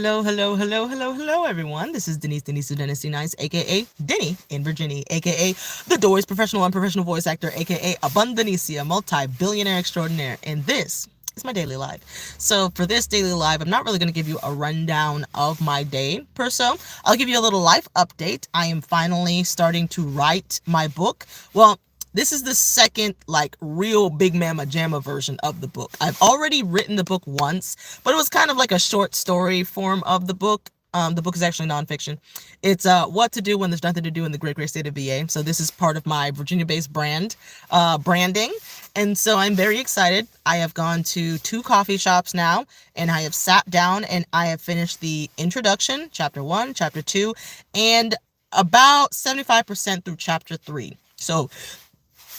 Hello, hello, hello, hello, hello, everyone. This is Denise Dynasty Nice, aka Denny in Virginia, aka the Doors professional and professional voice actor, aka Abundanicia, multi-billionaire extraordinaire, and this is my daily life. So for this daily live, I'm not really going to give you a rundown of my day per se. I'll give you a little life update. I am finally starting to write my book. Well, this is the second real big mama jamma version of the book. I've already written the book once, but it was kind of like a short story form of the book. The book is actually nonfiction. It's what to do when there's nothing to do in the great state of VA. So this is part of my Virginia-based branding. And so I'm very excited. I have gone to 2 coffee shops now, and I have sat down and I have finished the introduction, chapter 1, chapter 2, and about 75% through chapter 3. So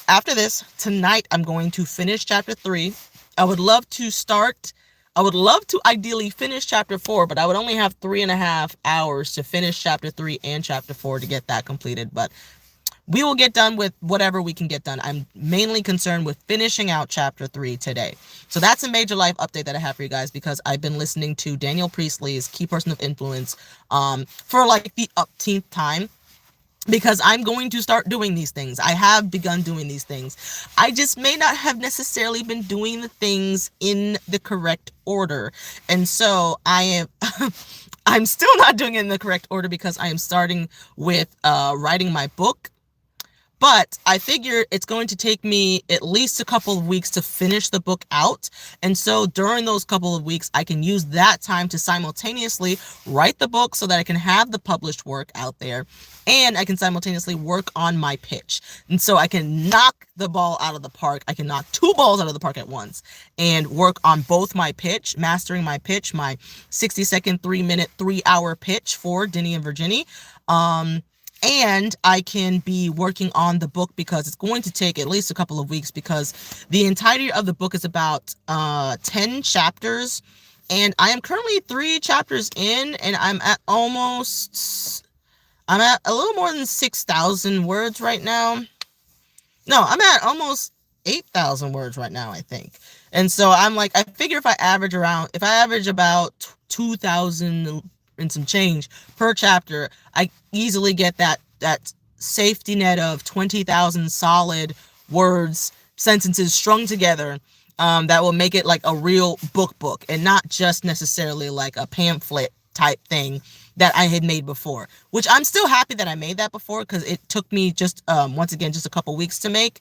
after this, tonight, I'm going to finish chapter 3. I would love to ideally finish chapter 4, but I would only have 3.5 hours to finish chapter 3 and chapter 4 to get that completed. But we will get done with whatever we can get done. I'm mainly concerned with finishing out chapter 3 today. So that's a major life update that I have for you guys, because I've been listening to Daniel Priestley's Key Person of Influence for like the upteenth time, because I'm going to start doing these things. I have begun doing these things. I just may not have necessarily been doing the things in the correct order. And so I am I'm still not doing it in the correct order, because I am starting with writing my book. But I figure it's going to take me at least a couple of weeks to finish the book out. And so during those couple of weeks, I can use that time to simultaneously write the book so that I can have the published work out there. And I can simultaneously work on my pitch. And so I can knock the ball out of the park. I can knock 2 balls out of the park at once and work on both my pitch, mastering my pitch, my 60-second, 3-minute, 3-hour pitch for Denny and Virginia. And I can be working on the book, because it's going to take at least a couple of weeks, because the entirety of the book is about 10 chapters. And I am currently 3 chapters in, and I'm at a little more than 6,000 words right now. No, I'm at almost 8,000 words right now, I think. And so I'm like, I figure if I average about 2,000 and some change per chapter, I easily get that safety net of 20,000 solid words, sentences strung together, that will make it like a real book, and not just necessarily like a pamphlet type thing that I had made before, which I'm still happy that I made that before, because it took me just once again just a couple weeks to make.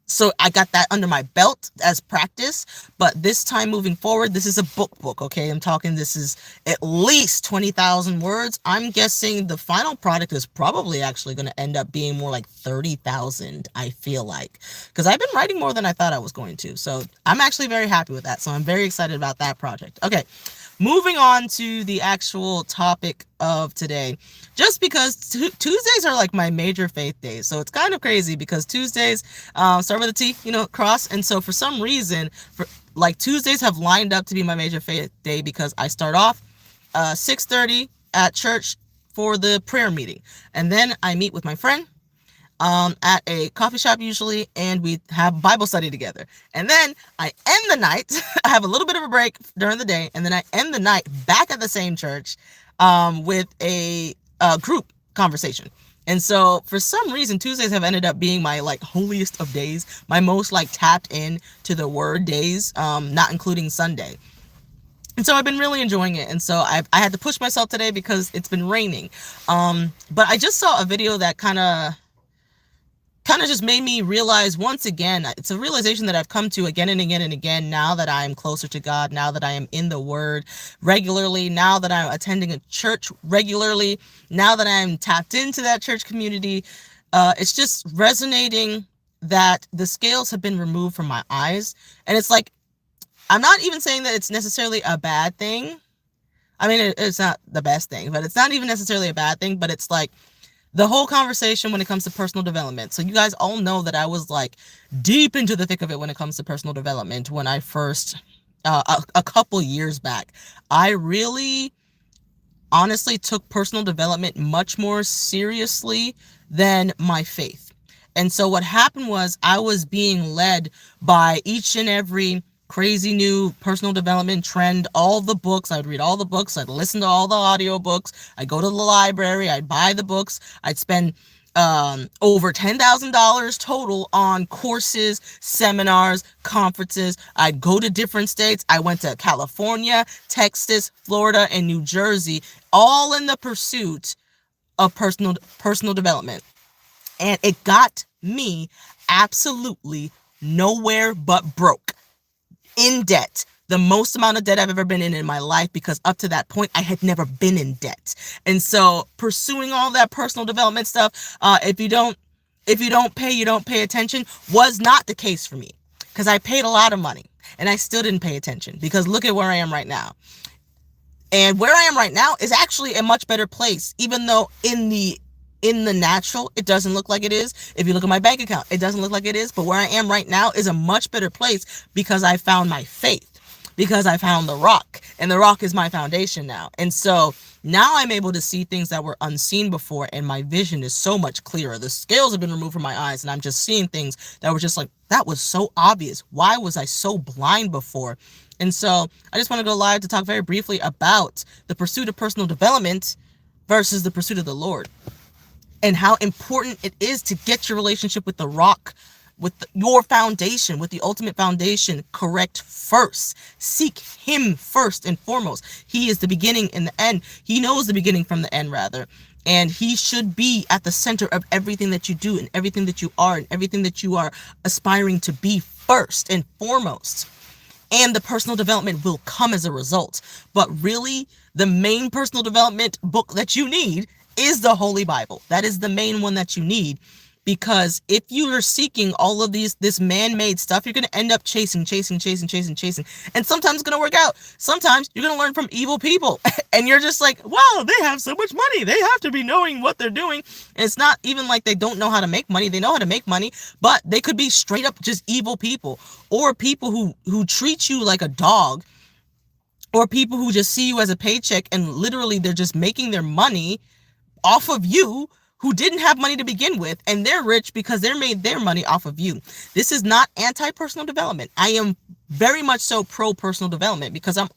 So I got that under my belt as practice. But this time moving forward, this is a book, okay? I'm talking, this is at least 20,000 words. I'm guessing the final product is probably actually going to end up being more like 30,000, I feel like. Because I've been writing more than I thought I was going to. So I'm actually very happy with that. So I'm very excited about that project. Okay, moving on to the actual topic of today. Just because Tuesdays are like my major faith days. So it's kind of crazy, because Tuesdays start with a T, cross. And so for some reason, Tuesdays have lined up to be my major faith day, because I start off 6:30 at church for the prayer meeting. And then I meet with my friend at a coffee shop usually, and we have Bible study together. And then I end the night, I have a little bit of a break during the day, and then I end the night back at the same church with a group conversation. And so for some reason, Tuesdays have ended up being my holiest of days, my most tapped in to the word days, not including Sunday. And so I've been really enjoying it. And so I had to push myself today because it's been raining. But I just saw a video that kind of just made me realize once again, it's a realization that I've come to again and again and again, now that I am closer to God, now that I am in the Word regularly, now that I'm attending a church regularly, now that I'm tapped into that church community. It's just resonating that the scales have been removed from my eyes. And it's like, I'm not even saying that it's necessarily a bad thing. I mean, it's not the best thing, but it's not even necessarily a bad thing, but it's like, the whole conversation when it comes to personal development. So you guys all know that I was deep into the thick of it when it comes to personal development when I first, a couple years back. I really honestly took personal development much more seriously than my faith. And so what happened was I was being led by each and every crazy new personal development trend, all the books. I'd read all the books. I'd listen to all the audiobooks. I'd go to the library. I'd buy the books. I'd spend over $10,000 total on courses, seminars, conferences. I'd go to different states. I went to California, Texas, Florida, and New Jersey, all in the pursuit of personal development. And it got me absolutely nowhere but broke, in debt. The most amount of debt I've ever been in my life, because up to that point, I had never been in debt. And so pursuing all that personal development stuff, if you don't pay, you don't pay attention, was not the case for me, because I paid a lot of money and I still didn't pay attention, because look at where I am right now. And where I am right now is actually a much better place, even though in the natural, it doesn't look like it is. If you look at my bank account, it doesn't look like it is. But where I am right now is a much better place, because I found my faith, because I found the rock, and the rock is my foundation now. And so now I'm able to see things that were unseen before, and my vision is so much clearer. The scales have been removed from my eyes, and I'm just seeing things that were just like, that was so obvious. Why was I so blind before? And so I just want to go live to talk very briefly about the pursuit of personal development versus the pursuit of the Lord, and how important it is to get your relationship with the rock, with your foundation, with the ultimate foundation, correct first. Seek him first and foremost. He is the beginning and the end. He knows the beginning from the end, rather. And he should be at the center of everything that you do, and everything that you are, and everything that you are aspiring to be first and foremost. And the personal development will come as a result. But really, the main personal development book that you need is the Holy Bible. That is the main one that you need, because if you are seeking all of this man-made stuff, you're going to end up chasing. And sometimes it's going to work out. Sometimes you're going to learn from evil people and you're just like, wow, they have so much money. They have to be knowing what they're doing. And it's not even like they don't know how to make money. They know how to make money, but they could be straight up just evil people, or people who treat you like a dog, or people who just see you as a paycheck, and literally they're just making their money off of you, who didn't have money to begin with, and they're rich because they made their money off of you. This is not anti-personal development. I am very much so pro-personal development, because I'm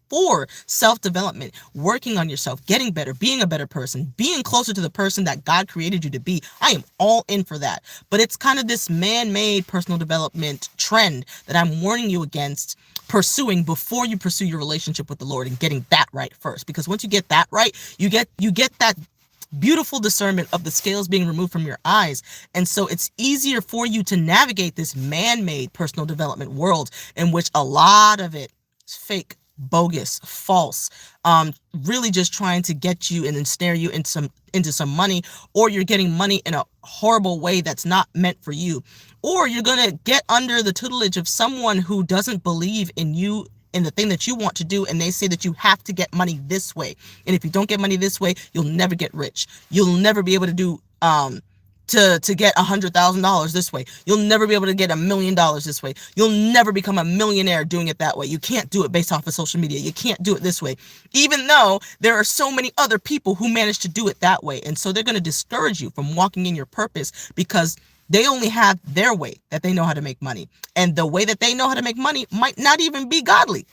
for self-development, working on yourself, getting better, being a better person, being closer to the person that God created you to be. I am all in for that. But it's kind of this man-made personal development trend that I'm warning you against pursuing before you pursue your relationship with the Lord, and getting that right first. Because once you get that right, you get that beautiful discernment of the scales being removed from your eyes. And so it's easier for you to navigate this man-made personal development world, in which a lot of it is fake, bogus, false, really just trying to get you and ensnare you into some money, or you're getting money in a horrible way that's not meant for you, or you're going to get under the tutelage of someone who doesn't believe in you, in the thing that you want to do, and they say that you have to get money this way, and if you don't get money this way, you'll never get rich. You'll never be able to do to get $100,000 this way. You'll never be able to get $1 million this way. You'll never become a millionaire doing it that way. You can't do it based off of social media. You can't do it this way, even though there are so many other people who manage to do it that way. And so they're going to discourage you from walking in your purpose, because they only have their way that they know how to make money. And the way that they know how to make money might not even be godly.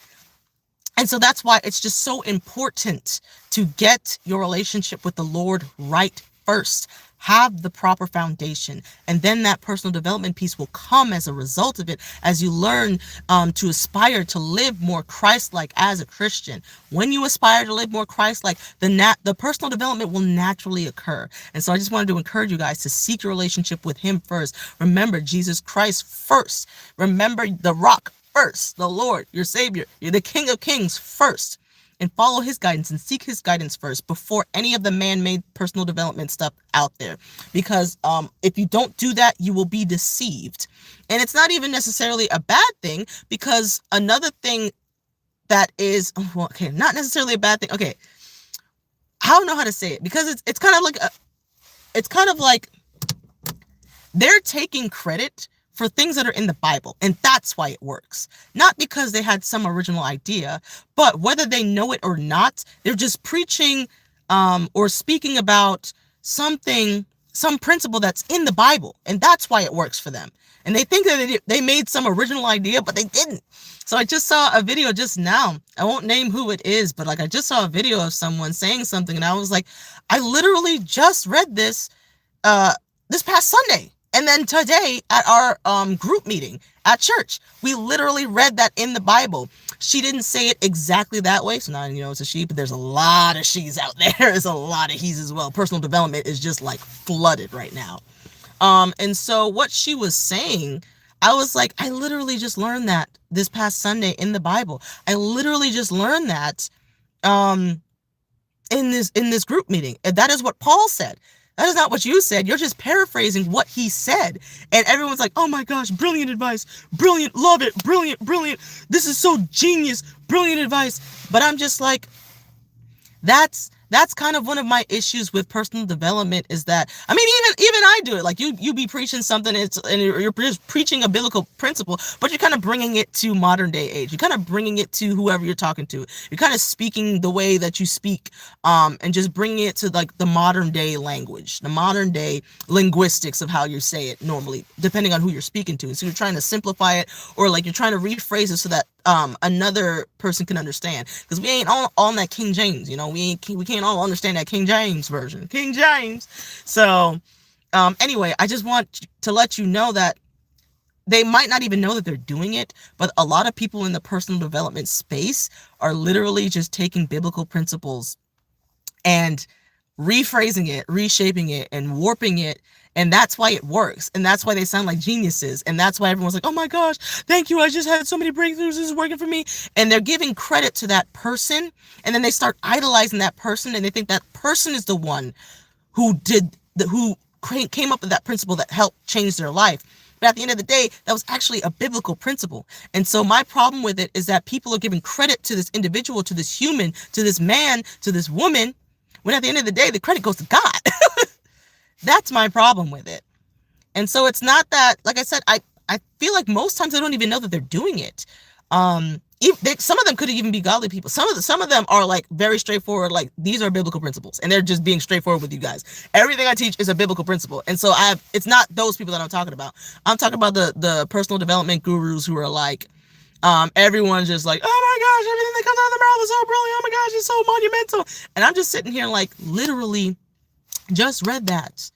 And so that's why it's just so important to get your relationship with the Lord right first. Have the proper foundation, and then that personal development piece will come as a result of it, as you learn to aspire to live more Christ-like as a Christian. When you aspire to live more Christ-like, the personal development will naturally occur. And so I just wanted to encourage you guys to seek your relationship with him first. Remember Jesus Christ first. Remember the rock first, the Lord, your Savior, you're the King of Kings first. And follow his guidance and seek his guidance first before any of the man-made personal development stuff out there. Because if you don't do that, you will be deceived. And it's not even necessarily a bad thing, because another thing that is, well, okay, not necessarily a bad thing. Okay, I don't know how to say it, because it's kind of like they're taking credit for things that are in the Bible, and that's why it works. Not because they had some original idea, but whether they know it or not, they're just preaching or speaking about some principle that's in the Bible, and that's why it works for them. And they think that they made some original idea, but they didn't. So I just saw a video just now. I won't name who it is, but like I just saw a video of someone saying something, and I was like, I literally just read this this past Sunday. And then today at our group meeting at church, we literally read that in the Bible. She didn't say it exactly that way. So now you know it's a she, but there's a lot of she's out there. There's a lot of he's as well. Personal development is just like flooded right now. And so what she was saying, I was like, I literally just learned that this past Sunday in the Bible. I literally just learned that in this group meeting. And that is what Paul said. That is not what you said. You're just paraphrasing what he said. And everyone's like, oh my gosh, brilliant advice. Brilliant. Love it. Brilliant. Brilliant. This is so genius. Brilliant advice. But I'm just like, that's kind of one of my issues with personal development is that, I mean, even I do it. Like you be preaching something and you're just preaching a biblical principle, but you're kind of bringing it to modern day age. You're kind of bringing it to whoever you're talking to. You're kind of speaking the way that you speak, and just bringing it to like the modern day language, the modern day linguistics of how you say it normally, depending on who you're speaking to. So you're trying to simplify it, or like you're trying to rephrase it so that another person can understand, because we ain't all on that King James, you know, we can't all understand that King James version, King James. So anyway, I just want to let you know that they might not even know that they're doing it, but a lot of people in the personal development space are literally just taking biblical principles and rephrasing it, reshaping it, and warping it. And that's why it works. And that's why they sound like geniuses. And that's why everyone's like, oh my gosh, thank you. I just had so many breakthroughs. This is working for me. And they're giving credit to that person. And then they start idolizing that person. And they think that person is the one who came up with that principle that helped change their life. But at the end of the day, that was actually a biblical principle. And so my problem with it is that people are giving credit to this individual, to this human, to this man, to this woman, when at the end of the day, the credit goes to God. That's my problem with it. And so it's not that, like I said, I feel like most times I don't even know that they're doing it. Some of them could even be godly people. Some of them are like very straightforward, like these are biblical principles, and they're just being straightforward with you guys. Everything I teach is a biblical principle. And so it's not those people that I'm talking about. I'm talking about the personal development gurus who are like, everyone's just like, oh my gosh, everything that comes out of the mouth is so brilliant. Oh my gosh, it's so monumental. And I'm just sitting here like, literally just read that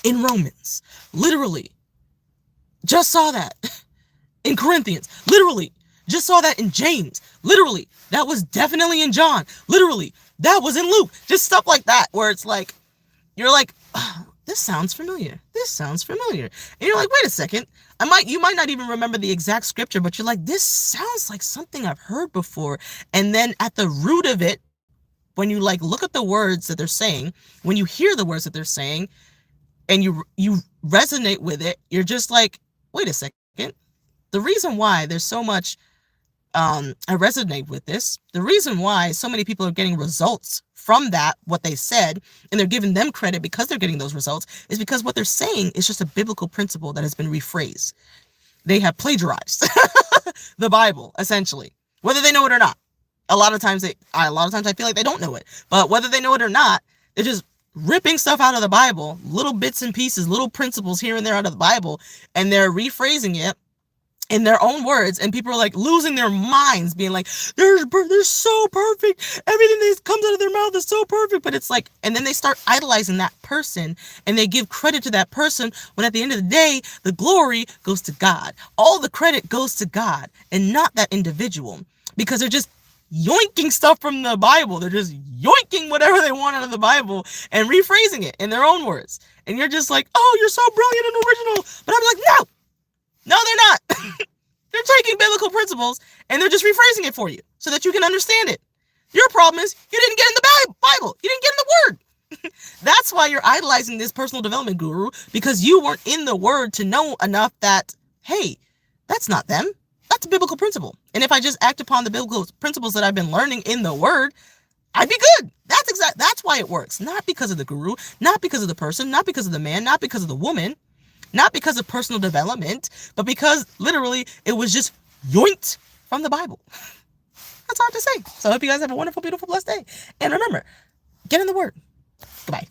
in Romans. Literally just saw that in Corinthians. Literally just saw that in James. Literally that was definitely in John. Literally that was in Luke. Just stuff like that, where it's like, you're like, oh, this sounds familiar. This sounds familiar. And you're like, wait a second. You might not even remember the exact scripture, but you're like, this sounds like something I've heard before. And then at the root of it, when you like look at the words that they're saying, when you hear the words that they're saying, and you resonate with it, you're just like, wait a second. The reason why there's so much, I resonate with this, the reason why so many people are getting results from that, what they said, and they're giving them credit because they're getting those results, is because what they're saying is just a biblical principle that has been rephrased. They have plagiarized the Bible, essentially, whether they know it or not. A lot of times I feel like they don't know it, but whether they know it or not, they're just ripping stuff out of the Bible, little bits and pieces, little principles here and there out of the Bible, and they're rephrasing it in their own words, and people are like losing their minds, being like, they're so perfect. Everything that comes out of their mouth is so perfect. But it's like, and then they start idolizing that person, and they give credit to that person, when at the end of the day, the glory goes to God. All the credit goes to God and not that individual, because they're just yoinking stuff from the Bible. They're just yoinking whatever they want out of the Bible and rephrasing it in their own words. And you're just like, oh, you're so brilliant and original. But I'm like, no, they're not. They're taking biblical principles and they're just rephrasing it for you so that you can understand it. Your problem is you didn't get in the Bible. You didn't get in the Word. That's why you're idolizing this personal development guru, because you weren't in the Word to know enough that, hey, that's not them. That's a biblical principle. And if I just act upon the biblical principles that I've been learning in the Word, I'd be good. That's why it works. Not because of the guru, not because of the person, not because of the man, not because of the woman, not because of personal development, but because literally it was just yoinked from the Bible. That's all I have to say. So I hope you guys have a wonderful, beautiful, blessed day. And remember, get in the Word. Goodbye.